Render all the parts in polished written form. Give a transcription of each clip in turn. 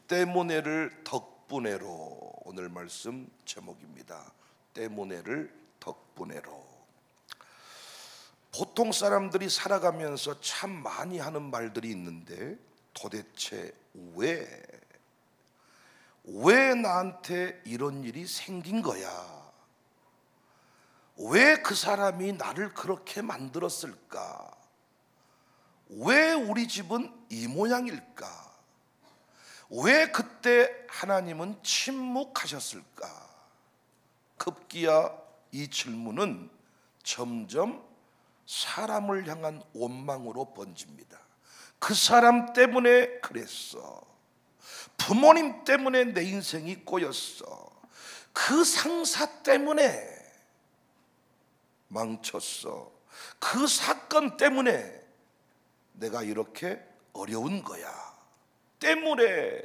때문에를 덕분에로 오늘 말씀 제목입니다. 때문에를 덕분에로. 보통 사람들이 살아가면서 참 많이 하는 말들이 있는데 도대체 왜 나한테 이런 일이 생긴 거야? 왜 그 사람이 나를 그렇게 만들었을까? 왜 우리 집은 이 모양일까? 왜 그때 하나님은 침묵하셨을까? 급기야 이 질문은 점점 사람을 향한 원망으로 번집니다. 그 사람 때문에 그랬어. 부모님 때문에 내 인생이 꼬였어. 그 상사 때문에 망쳤어. 그 사건 때문에 내가 이렇게 어려운 거야. 때문에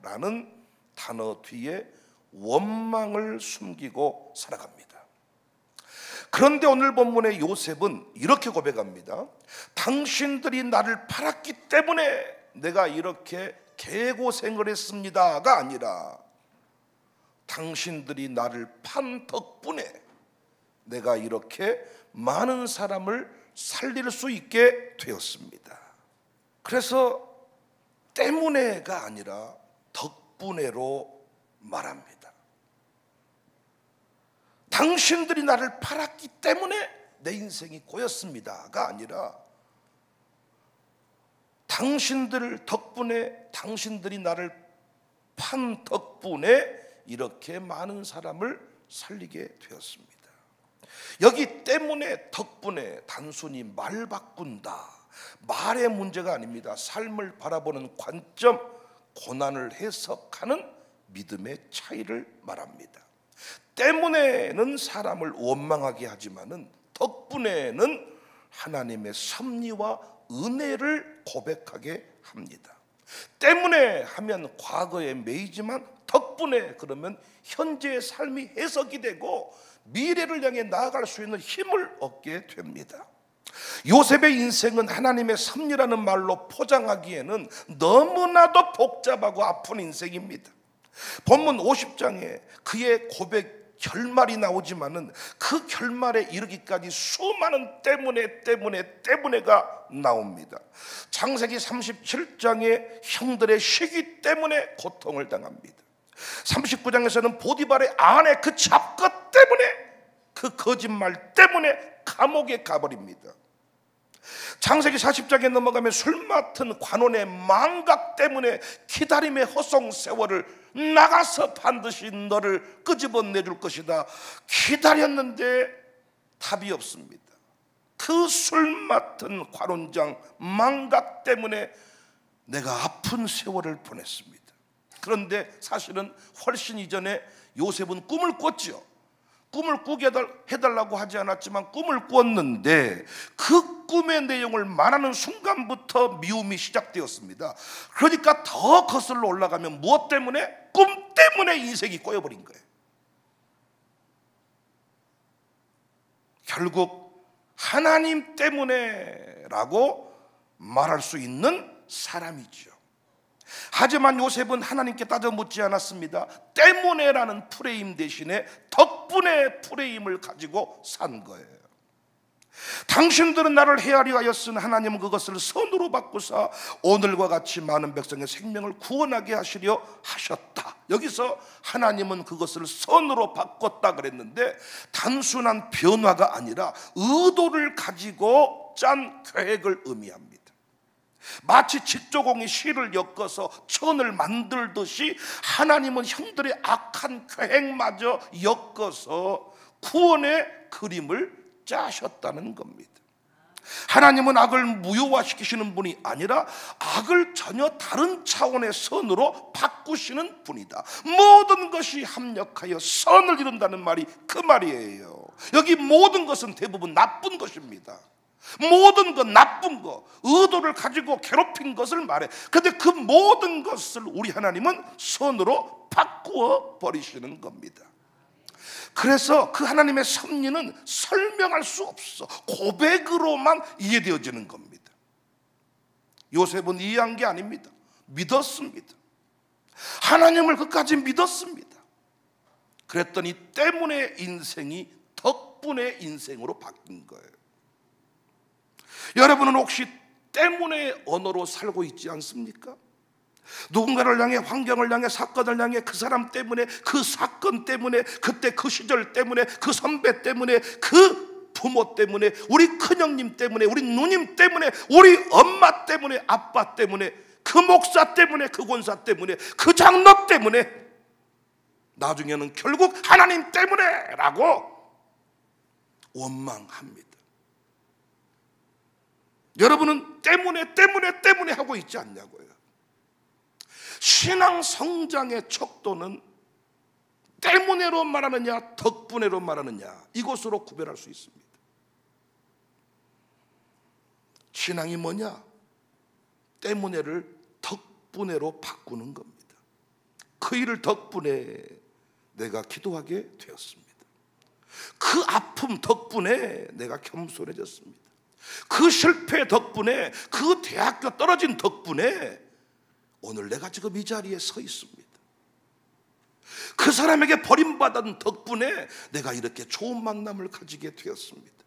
라는 단어 뒤에 원망을 숨기고 살아갑니다. 그런데 오늘 본문의 요셉은 이렇게 고백합니다. 당신들이 나를 팔았기 때문에 내가 이렇게 개고생을 했습니다가 아니라 당신들이 나를 판 덕분에 내가 이렇게 많은 사람을 살릴 수 있게 되었습니다. 그래서 때문에가 아니라 덕분에로 말합니다. 당신들이 나를 팔았기 때문에 내 인생이 꼬였습니다가 아니라 당신들 덕분에, 당신들이 나를 판 덕분에 이렇게 많은 사람을 살리게 되었습니다. 여기 때문에, 덕분에 단순히 말 바꾼다, 말의 문제가 아닙니다. 삶을 바라보는 관점, 고난을 해석하는 믿음의 차이를 말합니다. 때문에는 사람을 원망하게 하지만은 덕분에는 하나님의 섭리와 은혜를 고백하게 합니다. 때문에 하면 과거에 매이지만 덕분에 그러면 현재의 삶이 해석이 되고 미래를 향해 나아갈 수 있는 힘을 얻게 됩니다. 요셉의 인생은 하나님의 섭리라는 말로 포장하기에는 너무나도 복잡하고 아픈 인생입니다. 본문 50장에 그의 고백 결말이 나오지만은 그 결말에 이르기까지 수많은 때문에가 나옵니다. 창세기 37장에 형들의 시기 때문에 고통을 당합니다. 39장에서는 보디발의 아내 그 잡것 때문에, 그 거짓말 때문에 감옥에 가버립니다. 창세기 40장에 넘어가면 술 맡은 관원의 망각 때문에 기다림의 허송 세월을 나가서 반드시 너를 끄집어내줄 것이다. 기다렸는데 답이 없습니다. 그 술 맡은 관원장 망각 때문에 내가 아픈 세월을 보냈습니다. 그런데 사실은 훨씬 이전에 요셉은 꿈을 꿨죠. 꿈을 꾸게 해달라고 하지 않았지만 꿈을 꿨는데 그 꿈의 내용을 말하는 순간부터 미움이 시작되었습니다. 그러니까 더 거슬러 올라가면 무엇 때문에? 꿈 때문에 인생이 꼬여버린 거예요. 결국 하나님 때문에라고 말할 수 있는 사람이죠. 하지만 요셉은 하나님께 따져 묻지 않았습니다. 때문에라는 프레임 대신에 덕분에 프레임을 가지고 산 거예요. 당신들은 나를 헤아려 하였으니 하나님은 그것을 선으로 바꾸사 오늘과 같이 많은 백성의 생명을 구원하게 하시려 하셨다. 여기서 하나님은 그것을 선으로 바꿨다 그랬는데 단순한 변화가 아니라 의도를 가지고 짠 계획을 의미합니다. 마치 직조공이 실을 엮어서 천을 만들듯이 하나님은 형들의 악한 계획마저 엮어서 구원의 그림을 짜셨다는 겁니다. 하나님은 악을 무효화시키시는 분이 아니라 악을 전혀 다른 차원의 선으로 바꾸시는 분이다. 모든 것이 합력하여 선을 이룬다는 말이 그 말이에요. 여기 모든 것은 대부분 나쁜 것입니다. 모든 것, 나쁜 것, 의도를 가지고 괴롭힌 것을 말해. 그런데 그 모든 것을 우리 하나님은 선으로 바꾸어 버리시는 겁니다. 그래서 그 하나님의 섭리는 설명할 수 없어. 고백으로만 이해되어지는 겁니다. 요셉은 이해한 게 아닙니다. 믿었습니다. 하나님을 끝까지 믿었습니다. 그랬더니 때문에 인생이 덕분의 인생으로 바뀐 거예요. 여러분은 혹시 때문에 언어로 살고 있지 않습니까? 누군가를 향해, 환경을 향해, 사건을 향해, 그 사람 때문에, 그 사건 때문에, 그때 그 시절 때문에, 그 선배 때문에, 그 부모 때문에, 우리 큰형님 때문에, 우리 누님 때문에, 우리 엄마 때문에, 아빠 때문에, 그 목사 때문에, 그 권사 때문에, 그 장로 때문에, 나중에는 결국 하나님 때문에 라고 원망합니다. 여러분은 때문에 하고 있지 않냐고요. 신앙 성장의 척도는 때문에로 말하느냐 덕분에로 말하느냐, 이것으로 구별할 수 있습니다. 신앙이 뭐냐? 때문에를 덕분에로 바꾸는 겁니다. 그 일을 덕분에 내가 기도하게 되었습니다. 그 아픔 덕분에 내가 겸손해졌습니다. 그 실패 덕분에, 그 대학교 떨어진 덕분에 오늘 내가 지금 이 자리에 서 있습니다. 그 사람에게 버림받은 덕분에 내가 이렇게 좋은 만남을 가지게 되었습니다.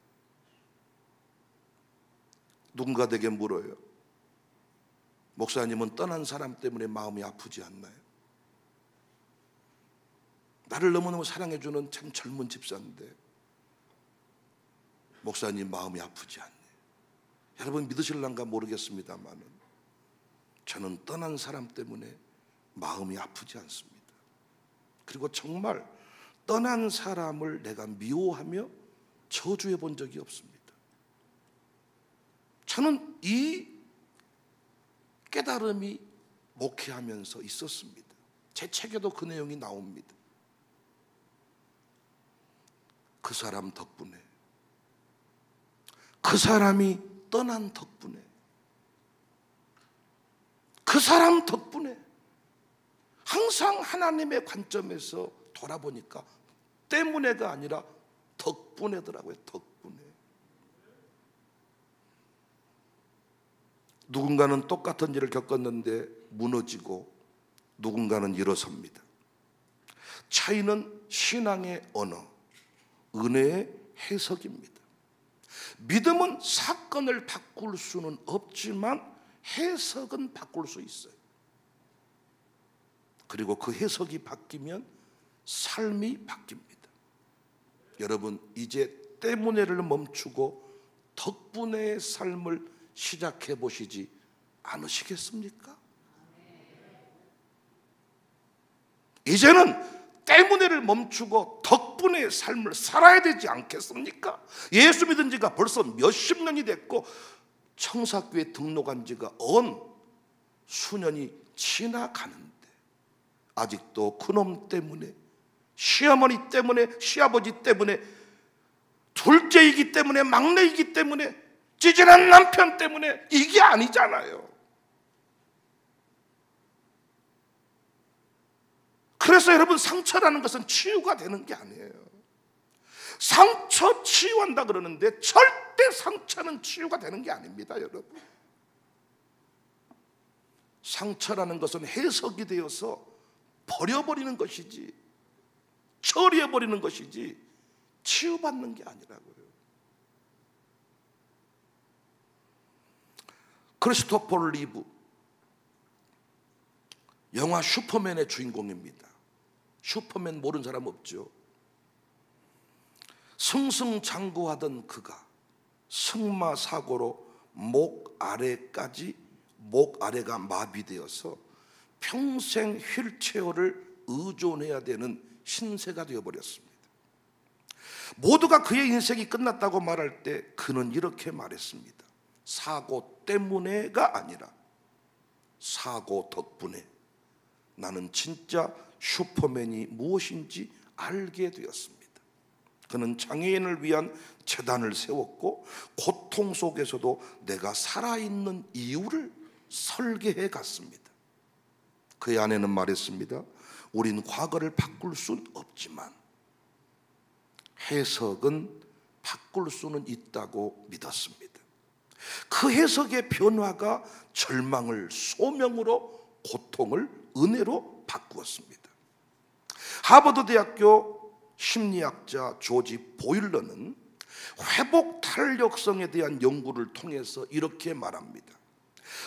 누군가 내게 물어요. 목사님은 떠난 사람 때문에 마음이 아프지 않나요? 나를 너무너무 사랑해주는 참 젊은 집사인데 목사님 마음이 아프지 않네. 여러분 믿으실란가 모르겠습니다만 저는 떠난 사람 때문에 마음이 아프지 않습니다. 그리고 정말 떠난 사람을 내가 미워하며 저주해 본 적이 없습니다. 저는 이 깨달음이 목회하면서 있었습니다. 제 책에도 그 내용이 나옵니다. 그 사람 덕분에, 그 사람이 떠난 덕분에, 그 사람 덕분에 항상 하나님의 관점에서 돌아보니까 때문에가 아니라 덕분에더라고요. 덕분에. 누군가는 똑같은 일을 겪었는데 무너지고 누군가는 일어섭니다. 차이는 신앙의 언어, 은혜의 해석입니다. 믿음은 사건을 바꿀 수는 없지만 해석은 바꿀 수 있어요. 그리고 그 해석이 바뀌면 삶이 바뀝니다. 여러분 이제 때문에를 멈추고 덕분의 삶을 시작해 보시지 않으시겠습니까? 이제는 때문에를 멈추고 덕분의 삶을 살아야 되지 않겠습니까? 예수 믿은 지가 벌써 몇십 년이 됐고 청사교회 등록한 지가 수년이 지나가는데 아직도 그놈 때문에, 시어머니 때문에, 시아버지 때문에, 둘째이기 때문에, 막내이기 때문에, 찌질한 남편 때문에, 이게 아니잖아요. 그래서 여러분 상처라는 것은 치유가 되는 게 아니에요. 상처 치유한다 그러는데 절대 상처는 치유가 되는 게 아닙니다, 여러분. 상처라는 것은 해석이 되어서 버려버리는 것이지, 처리해버리는 것이지 치유받는 게 아니라고요. 크리스토퍼 리브, 영화 슈퍼맨의 주인공입니다. 슈퍼맨 모르는 사람 없죠. 승승장구하던 그가 승마사고로 목 아래가 마비되어서 평생 휠체어를 의존해야 되는 신세가 되어버렸습니다. 모두가 그의 인생이 끝났다고 말할 때 그는 이렇게 말했습니다. 사고 때문에가 아니라 사고 덕분에 나는 진짜 슈퍼맨이 무엇인지 알게 되었습니다. 그는 장애인을 위한 재단을 세웠고 고통 속에서도 내가 살아있는 이유를 설계해 갔습니다. 그의 아내는 말했습니다. 우린 과거를 바꿀 수는 없지만 해석은 바꿀 수는 있다고 믿었습니다. 그 해석의 변화가 절망을 소명으로, 고통을 은혜로 바꾸었습니다. 하버드 대학교 심리학자 조지 보일러는 회복 탄력성에 대한 연구를 통해서 이렇게 말합니다.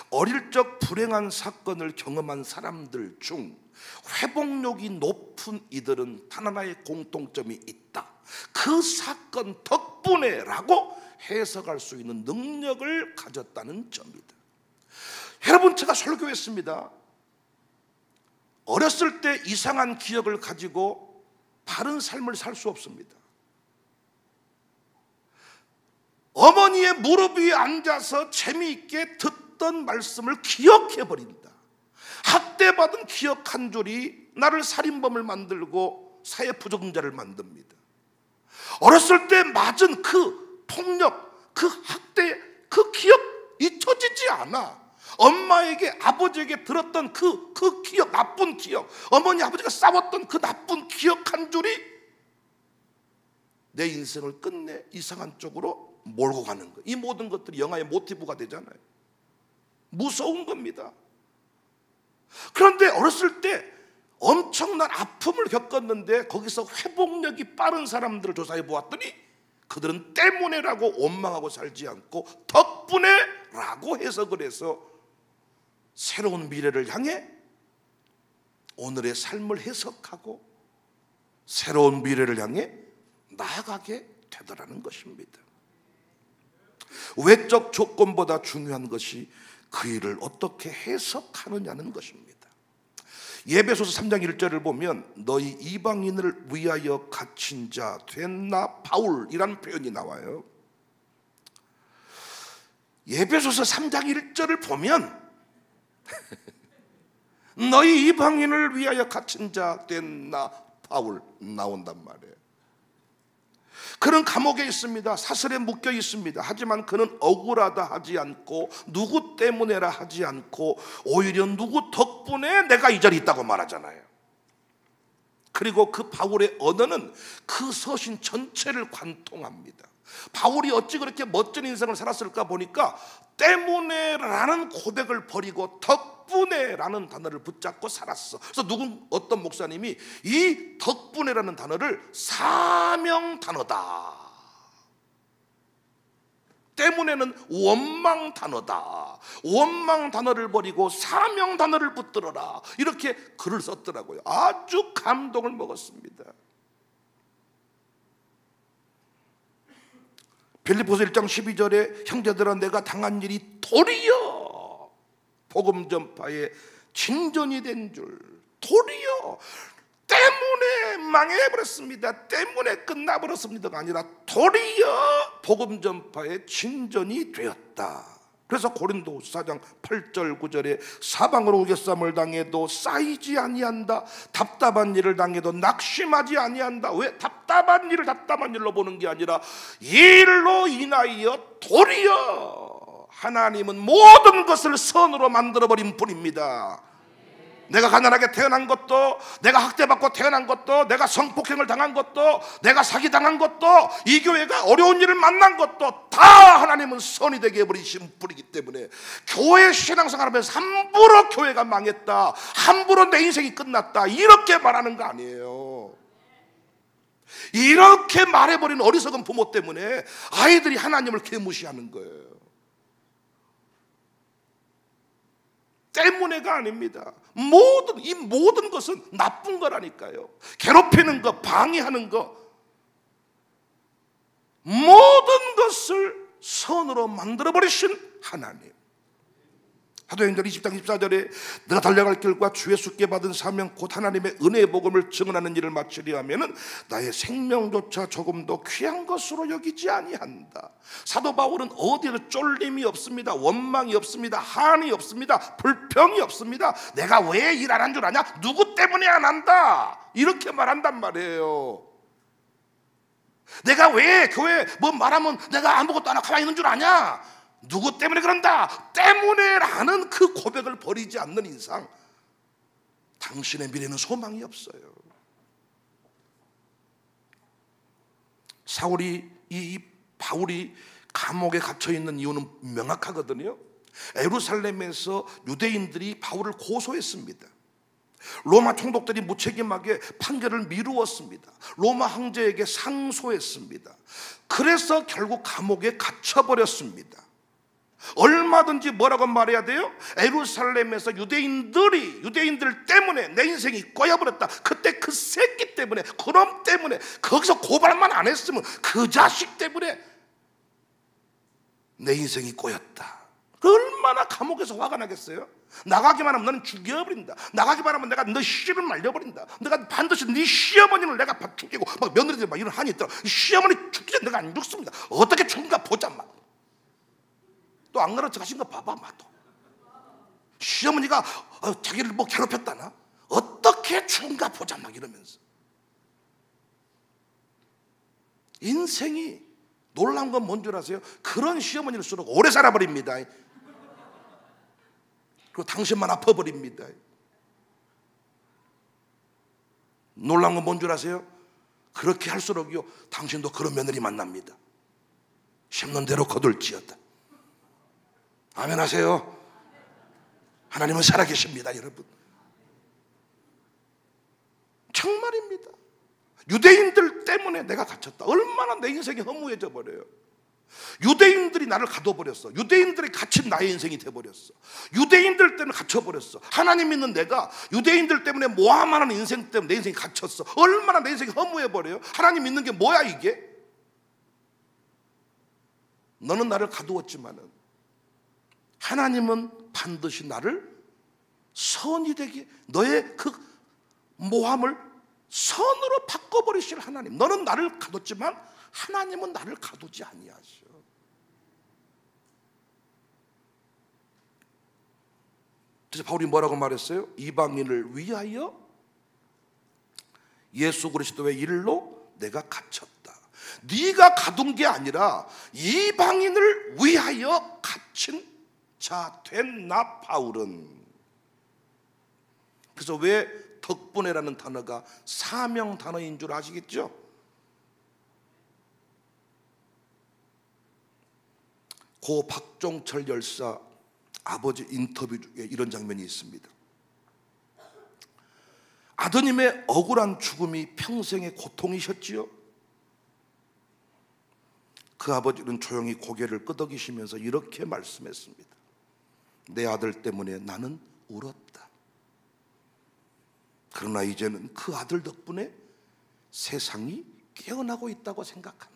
어릴 적 불행한 사건을 경험한 사람들 중 회복력이 높은 이들은 단 하나의 공통점이 있다. 그 사건 덕분에 라고 해석할 수 있는 능력을 가졌다는 점이다. 여러분, 제가 설교했습니다. 어렸을 때 이상한 기억을 가지고 바른 삶을 살 수 없습니다. 어머니의 무릎 위에 앉아서 재미있게 듣던 말씀을 기억해버린다. 학대받은 기억 한 줄이 나를 살인범을 만들고 사회부적응자를 만듭니다. 어렸을 때 맞은 그 폭력, 그 학대, 그 기억 잊혀지지 않아. 엄마에게, 아버지에게 들었던 그 기억, 나쁜 기억, 어머니 아버지가 싸웠던 그 나쁜 기억 한 줄이 내 인생을 끝내 이상한 쪽으로 몰고 가는 거예요. 이 모든 것들이 영화의 모티브가 되잖아요. 무서운 겁니다. 그런데 어렸을 때 엄청난 아픔을 겪었는데 거기서 회복력이 빠른 사람들을 조사해 보았더니 그들은 때문에라고 원망하고 살지 않고 덕분에라고 해석을 해서 새로운 미래를 향해 오늘의 삶을 해석하고 새로운 미래를 향해 나아가게 되더라는 것입니다. 외적 조건보다 중요한 것이 그 일을 어떻게 해석하느냐는 것입니다. 예배소서 3장 1절을 보면 너희 이방인을 위하여 갇힌 자 됐나 바울이라는 표현이 나와요. 예배소서 3장 1절을 보면 너희 이방인을 위하여 갇힌 자 됐나 바울 나온단 말이에요. 그는 감옥에 있습니다. 사슬에 묶여 있습니다. 하지만 그는 억울하다 하지 않고 누구 때문에라 하지 않고 오히려 누구 덕분에 내가 이 자리에 있다고 말하잖아요. 그리고 그 바울의 언어는 그 서신 전체를 관통합니다. 바울이 어찌 그렇게 멋진 인생을 살았을까 보니까 때문에라는 고백을 버리고 덕분에라는 단어를 붙잡고 살았어. 그래서 어떤 목사님이 이 덕분에라는 단어를 사명 단어다. 때문에는 원망 단어다. 원망 단어를 버리고 사명 단어를 붙들어라. 이렇게 글을 썼더라고요. 아주 감동을 먹었습니다. 빌립보서 1장 12절에 형제들아 내가 당한 일이 도리어 복음 전파의 진전이 된 줄, 도리어 때문에 망해버렸습니다, 때문에 끝나버렸습니다가 아니라 도리어 복음 전파의 진전이 되었다. 그래서 고린도후서 4장 8절 9절에 사방으로 우겨쌈을 당해도 쌓이지 아니한다. 답답한 일을 당해도 낙심하지 아니한다. 왜? 답답한 일을 답답한 일로 보는 게 아니라 이 일로 인하여 도리어 하나님은 모든 것을 선으로 만들어버린 분입니다. 내가 가난하게 태어난 것도, 내가 학대받고 태어난 것도, 내가 성폭행을 당한 것도, 내가 사기당한 것도, 이 교회가 어려운 일을 만난 것도 다 하나님은 선이 되게 해버리신 분이기 때문에 교회 신앙생활하면서 함부로 교회가 망했다, 함부로 내 인생이 끝났다 이렇게 말하는 거 아니에요. 이렇게 말해버리는 어리석은 부모 때문에 아이들이 하나님을 개무시하는 거예요. 때문에가 아닙니다. 이 모든 것은 나쁜 거라니까요. 괴롭히는 거, 방해하는 거, 모든 것을 선으로 만들어버리신 하나님. 사도행전 20장 24절에 내가 달려갈 길과 주 예수께 받은 사명 곧 하나님의 은혜의 복음을 증언하는 일을 마치려 하면은 나의 생명조차 조금도 귀한 것으로 여기지 아니한다. 사도 바울은 어디에도 쫄림이 없습니다. 원망이 없습니다. 한이 없습니다. 불평이 없습니다. 내가 왜 일 안 한 줄 아냐? 누구 때문에 안 한다 이렇게 말한단 말이에요. 내가 왜 교회 뭐 말하면 내가 아무것도 안 하고 가만히 있는 줄 아냐? 누구 때문에 그런다? 때문에라는 그 고백을 버리지 않는 이상 당신의 미래는 소망이 없어요. 바울이 감옥에 갇혀 있는 이유는 명확하거든요. 예루살렘에서 유대인들이 바울을 고소했습니다. 로마 총독들이 무책임하게 판결을 미루었습니다. 로마 황제에게 상소했습니다. 그래서 결국 감옥에 갇혀버렸습니다. 얼마든지 뭐라고 말해야 돼요? 예루살렘에서 유대인들 때문에 내 인생이 꼬여버렸다. 그때 그 새끼 때문에, 그놈 때문에, 거기서 고발만 안 했으면 그 자식 때문에 내 인생이 꼬였다. 얼마나 감옥에서 화가 나겠어요? 나가기만 하면 너는 죽여버린다. 나가기만 하면 내가 너 시집을 말려버린다. 내가 반드시 네 시어머니를 내가 죽이고, 막 며느리들 막 이런 한이 있더라. 시어머니 죽기 전에 내가 안 죽습니다. 어떻게 죽은가 보자. 막 또 안 그렇지 하신 거 봐봐. 막 또 시어머니가 자기를 뭐 괴롭혔다나, 어떻게 죽은가 보자. 막 이러면서 인생이 놀라운 건 뭔 줄 아세요? 그런 시어머니일수록 오래 살아버립니다. 그리고 당신만 아파버립니다. 놀라운 건 뭔 줄 아세요? 그렇게 할수록요, 당신도 그런 며느리 만납니다. 심는 대로 거둘지어다. 아멘 하세요. 하나님은 살아계십니다, 여러분. 정말입니다. 유대인들 때문에 내가 갇혔다. 얼마나 내 인생이 허무해져 버려요. 유대인들이 나를 가둬버렸어. 유대인들이 갇힌 나의 인생이 돼버렸어. 유대인들 때문에 갇혀버렸어. 하나님 믿는 내가 유대인들 때문에 모함하는 인생 때문에 내 인생이 갇혔어. 얼마나 내 인생이 허무해버려요. 하나님 믿는 게 뭐야 이게? 너는 나를 가두었지만은 하나님은 반드시 나를 선이 되게, 너의 그 모함을 선으로 바꿔버리실 하나님. 너는 나를 가뒀지만 하나님은 나를 가두지 아니하셔. 그래서 바울이 뭐라고 말했어요? 이방인을 위하여 예수 그리스도의 일로 내가 갇혔다. 네가 가둔 게 아니라 이방인을 위하여 갇힌 자 된 나 바울은. 그래서 왜 덕분에라는 단어가 사명 단어인 줄 아시겠죠? 고 박종철 열사 아버지 인터뷰 중에 이런 장면이 있습니다. 아드님의 억울한 죽음이 평생의 고통이셨지요? 그 아버지는 조용히 고개를 끄덕이시면서 이렇게 말씀했습니다. 내 아들 때문에 나는 울었다. 그러나 이제는 그 아들 덕분에 세상이 깨어나고 있다고 생각한다.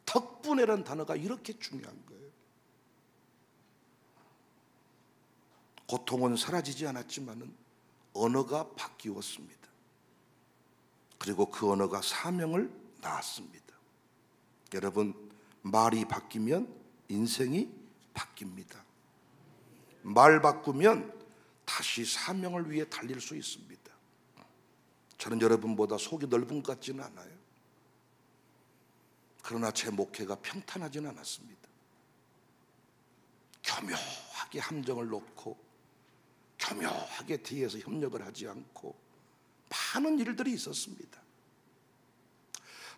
덕분에라는 단어가 이렇게 중요한 거예요. 고통은 사라지지 않았지만은 언어가 바뀌었습니다. 그리고 그 언어가 사명을 낳았습니다. 여러분, 말이 바뀌면 인생이 바뀝니다. 말 바꾸면 다시 사명을 위해 달릴 수 있습니다. 저는 여러분보다 속이 넓은 것 같지는 않아요. 그러나 제 목회가 평탄하지는 않았습니다. 교묘하게 함정을 놓고 교묘하게 뒤에서 협력을 하지 않고 많은 일들이 있었습니다.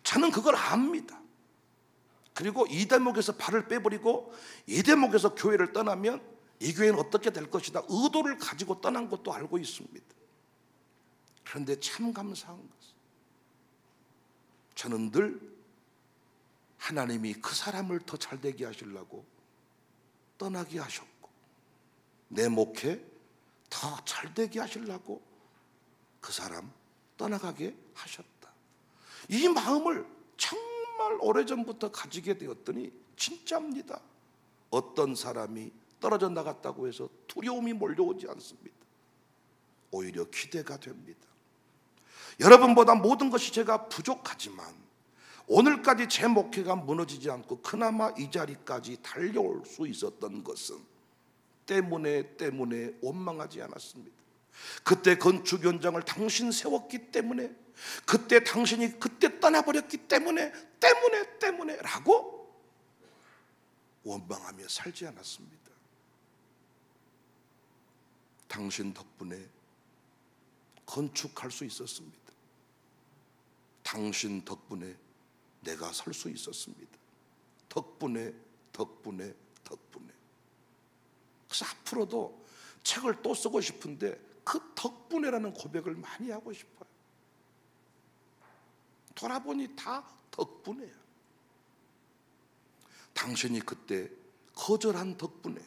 저는 그걸 압니다. 그리고 이 대목에서 발을 빼버리고 이 대목에서 교회를 떠나면 이 교회는 어떻게 될 것이다 의도를 가지고 떠난 것도 알고 있습니다. 그런데 참 감사한 것은 저는 늘 하나님이 그 사람을 더 잘되게 하시려고 떠나게 하셨고, 내 목회 더 잘되게 하시려고 그 사람 떠나가게 하셨다. 이 마음을 정말 오래전부터 가지게 되었더니 진짜입니다. 어떤 사람이 떨어져 나갔다고 해서 두려움이 몰려오지 않습니다. 오히려 기대가 됩니다. 여러분보다 모든 것이 제가 부족하지만 오늘까지 제 목회가 무너지지 않고 그나마 이 자리까지 달려올 수 있었던 것은 때문에 원망하지 않았습니다. 그때 건축 현장을 당신 세웠기 때문에, 그때 당신이 그때 떠나버렸기 때문에 라고 원망하며 살지 않았습니다. 당신 덕분에 건축할 수 있었습니다. 당신 덕분에 내가 설 수 있었습니다. 덕분에. 그래서 앞으로도 책을 또 쓰고 싶은데 그 덕분에라는 고백을 많이 하고 싶어요. 돌아보니 다 덕분에야. 당신이 그때 거절한 덕분에,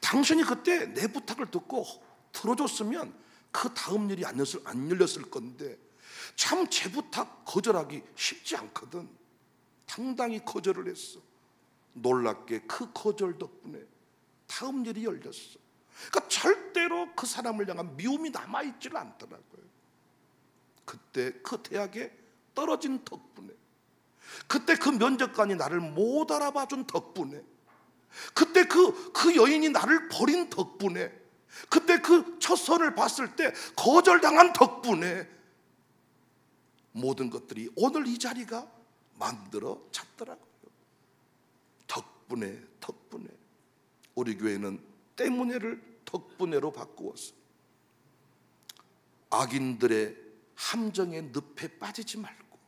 당신이 그때 내 부탁을 듣고 들어줬으면 그 다음 일이 안 열렸을 건데, 참 제 부탁 거절하기 쉽지 않거든. 당당히 거절을 했어. 놀랍게 그 거절 덕분에 다음 일이 열렸어. 그러니까 절대로 그 사람을 향한 미움이 남아있지를 않더라고요. 그때 그 대학에 떨어진 덕분에, 그때 그 면접관이 나를 못 알아봐준 덕분에, 그때 그 여인이 나를 버린 덕분에, 그때 그 첫 선을 봤을 때 거절당한 덕분에 모든 것들이 오늘 이 자리가 만들어졌더라고요. 덕분에 우리 교회는 때문에를 덕분에로 바꾸었어. 악인들의 함정의 늪에 빠지지 말고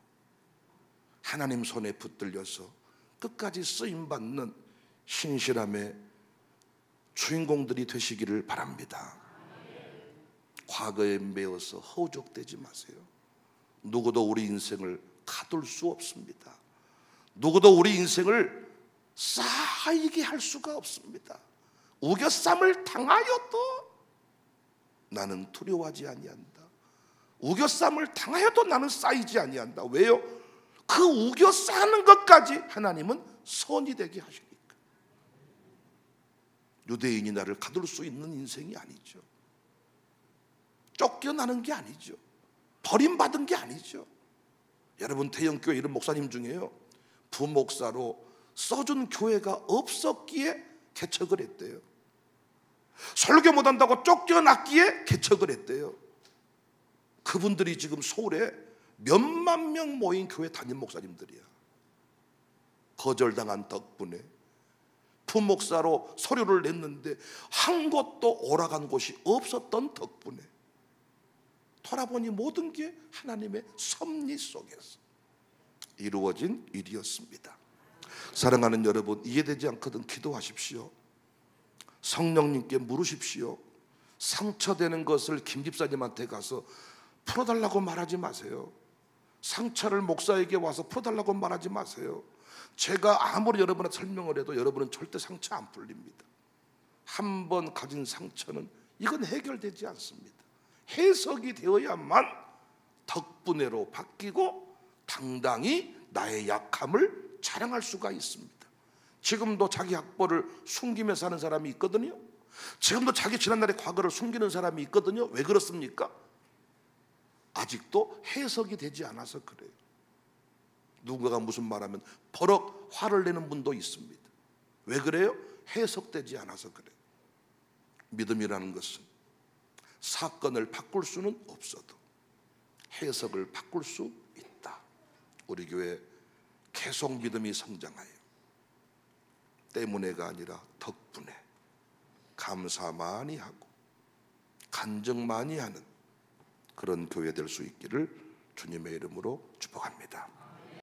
하나님 손에 붙들려서 끝까지 쓰임받는 신실함의 주인공들이 되시기를 바랍니다. 과거에 매여서 허우적대지 마세요. 누구도 우리 인생을 가둘 수 없습니다. 누구도 우리 인생을 쌓이게 할 수가 없습니다. 우겨쌈을 당하여도 나는 두려워하지 아니한다. 우겨쌈을 당하여도 나는 쌓이지 아니한다. 왜요? 그 우겨 싸는 것까지 하나님은 선이 되게 하시니까. 유대인이 나를 가둘 수 있는 인생이 아니죠. 쫓겨나는 게 아니죠. 버림받은 게 아니죠. 여러분, 대형교회 이런 목사님 중에요, 부목사로 써준 교회가 없었기에 개척을 했대요. 설교 못한다고 쫓겨났기에 개척을 했대요. 그분들이 지금 서울에 몇만 명 모인 교회 담임 목사님들이야. 거절당한 덕분에 부목사로 서류를 냈는데 한 곳도 오라간 곳이 없었던 덕분에 돌아보니 모든 게 하나님의 섭리 속에서 이루어진 일이었습니다. 사랑하는 여러분, 이해되지 않거든 기도하십시오. 성령님께 물으십시오. 상처되는 것을 김 집사님한테 가서 풀어달라고 말하지 마세요. 상처를 목사에게 와서 풀어달라고 말하지 마세요. 제가 아무리 여러분한테 설명을 해도 여러분은 절대 상처 안 풀립니다. 한 번 가진 상처는 이건 해결되지 않습니다. 해석이 되어야만 덕분에로 바뀌고 당당히 나의 약함을 자랑할 수가 있습니다. 지금도 자기 학벌을 숨기며 사는 사람이 있거든요. 지금도 자기 지난날의 과거를 숨기는 사람이 있거든요. 왜 그렇습니까? 아직도 해석이 되지 않아서 그래요. 누군가가 무슨 말하면 버럭 화를 내는 분도 있습니다. 왜 그래요? 해석되지 않아서 그래요. 믿음이라는 것은 사건을 바꿀 수는 없어도 해석을 바꿀 수 있다. 우리 교회 계속 믿음이 성장하여 때문에가 아니라 덕분에 감사 많이 하고 간증 많이 하는 그런 교회 될 수 있기를 주님의 이름으로 축복합니다.